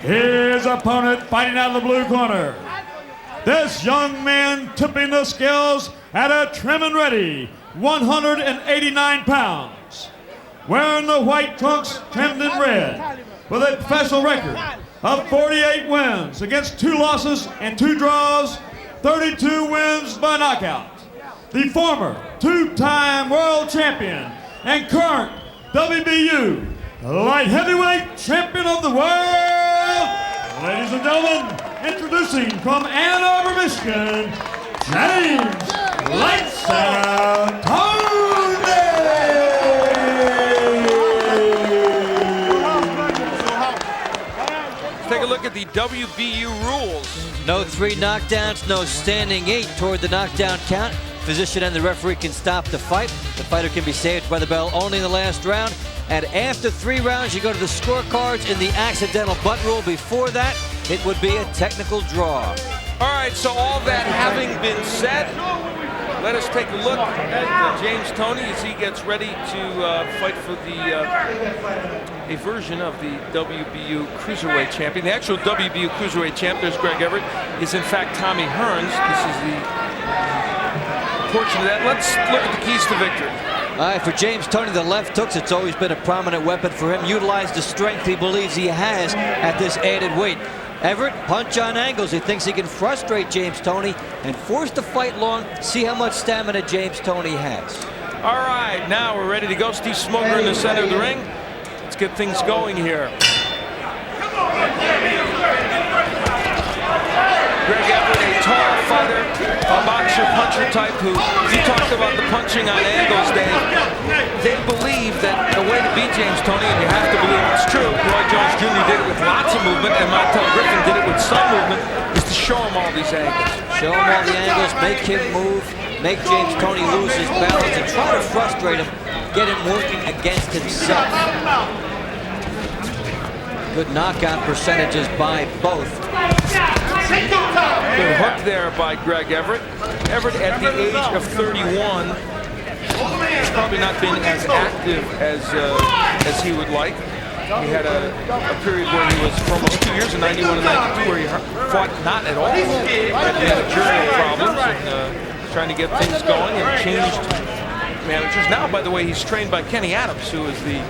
His opponent fighting out of the blue corner. This young man tipping the scales at a trim and ready 189 pounds. Wearing the white trunks trimmed in red with a professional record of 48 wins against 2 losses and 2 draws, 32 wins by knockout. The former 2-time world champion and current WBU light heavyweight champion of the world. Ladies and gentlemen, introducing from Ann Arbor, Michigan, James Lights Out Toney! Let's take a look at the WBU rules. No 3 knockdowns, no standing 8 toward the knockdown count. Physician and the referee can stop the fight. The fighter can be saved by the bell only in the last round. And after 3 rounds, you go to the scorecards in the accidental butt rule. Before that, it would be a technical draw. All right, so all that having been said, let us take a look at James Toney as he gets ready to fight for a version of the WBU Cruiserweight champion. The actual WBU Cruiserweight champ, there's Greg Everett, is in fact Tommy Hearns. This is the portion of that. Let's look at the keys to victory. All right, for James Toney, the left hooks, it's always been a prominent weapon for him. Utilize the strength he believes he has at this added weight. Everett, punch on angles. He thinks he can frustrate James Toney and force the fight long. See how much stamina James Toney has. All right, now we're ready to go. Steve Smoger in the center of the ring. Let's get things going here. Greg Everett, a tall fighter, a boxer puncher type who, he talked about the punching on angles, Dave. They believe that the way to beat James Toney, and you have to believe it's true, Roy Jones Jr. did it with lots of movement, and Montel Griffin did it with some movement, is to show him all these angles. Show him all the angles, make him move, make James Toney lose his balance, and try to frustrate him, get him working against himself. Good knockout percentages by both. Good hook there by Greg Everett. Everett, at the age of 31, has probably not been as active as he would like. He had a period where he was for almost 2 years, in 91 and 92, where he fought not at all. He had adrenal problems and trying to get things going and changed managers. Now, by the way, he's trained by Kenny Adams, who is the,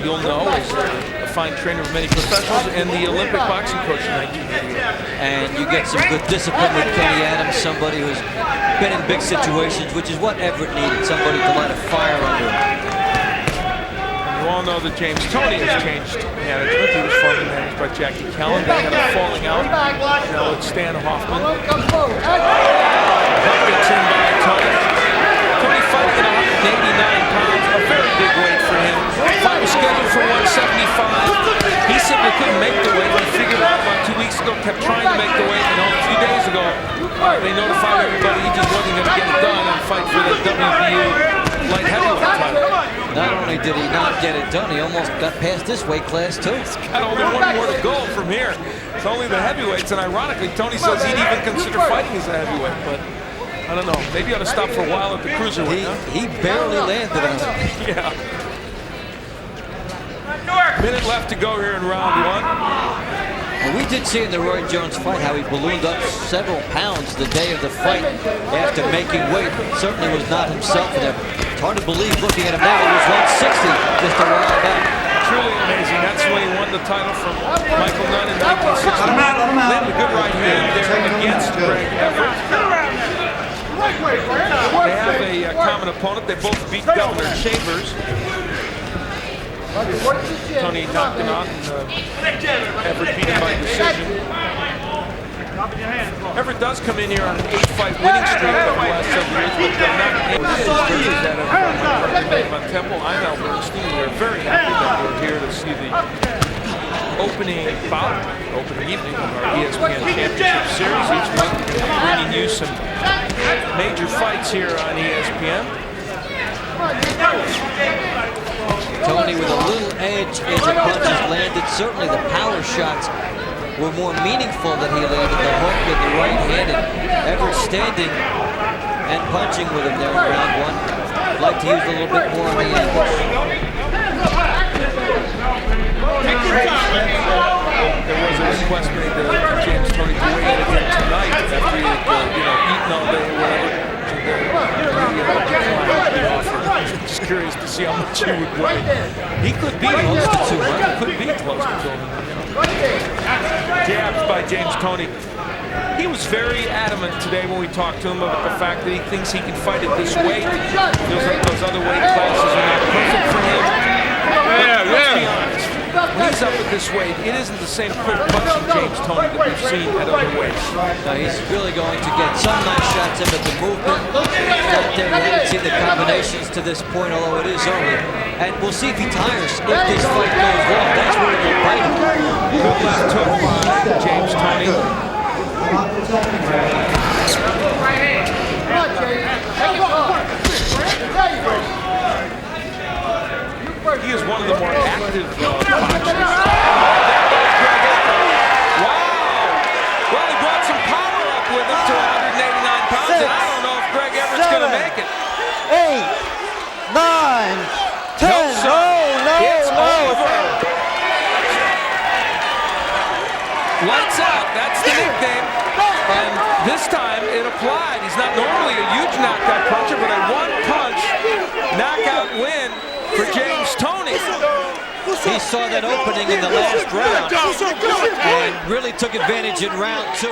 you'll know, is a fine trainer of many professionals and the Olympic boxing coach in 1988. And you get some good discipline with Kenny Adams, somebody who's been in big situations, which is what Everett needed, somebody to light a fire under him. You all know that James Toney has changed management. He was formerly managed by Jackie Callan. They had a falling out. Now it's Stan Hoffman. Gets in by Toney. Toney fighting at 189 pounds, a very big weight for him. Fight was scheduled for 175. He simply couldn't make the weight. He figured out about 2 weeks ago, kept trying to make the weight. You know, a few days ago, they notified everybody he just wasn't going to get it done and fight for the WBU light heavyweight title. Not only did he not get it done, he almost got past this weight class too. He's got only 1 more to go from here. It's only the heavyweights, and ironically, Toney says he'd even consider fighting as a heavyweight, but I don't know. Maybe he ought to stop for a while at the cruiserweight. He barely landed on it. Yeah. Minute left to go here in round 1. And we did see in the Roy Jones fight how he ballooned up several pounds the day of the fight after making weight. Certainly was not himself in there. It's hard to believe looking at him now. He was 160 just a while back. Truly amazing. That's when he won the title from Michael Nunn in 1960. Landed a good right hand there against Greg Everett. They have a common opponent. They both beat Governor Chambers. Toney knocked him out, and Everett beat him by decision. Everett does come in here on an 8-fight winning streak over the last several years, but not on Temple. I'm Al Bernstein. We're very happy that we're here to see the opening bout, opening evening of our ESPN Championship Series. Each month we're bringing you some major fights here on ESPN. Toney with a little edge as the punches landed. Certainly the power shots were more meaningful than he landed. The hook and the right hand, and Everett standing and punching with him there in round 1. I'd like to use a little bit more on the angles. there was a request made to James Toney to weigh in again tonight after he had, eaten all day or whatever. Just curious to see how much he would weigh. He could be close to 200. Could be close to 200. Jabs by James Toney. He was very adamant today when we talked to him about the fact that he thinks he can fight at this weight. Feels like those other weight classes are not perfect for him. But let's be honest. When he's up at this weight, it isn't the same quick punching James Toney that we've seen at other weights. Now he's really going to get some nice shots in, but the movement out there, we haven't seen the combinations to this point, although it is early. And we'll see if he tires if this fight goes long. That's where he will bite him. Good left hook by James Toney. He is one of the more active boxers. Wow! Well, he brought some power up with him to 189 pounds, and I don't know if Greg Everett's going to make it. 8, 9, 10. It's over. Lights out. That's the nickname. And this time it applied. He's not normally a huge knockout puncher, but a one-punch knockout win for James Toney. He saw that opening in the last round and really took advantage in round 2.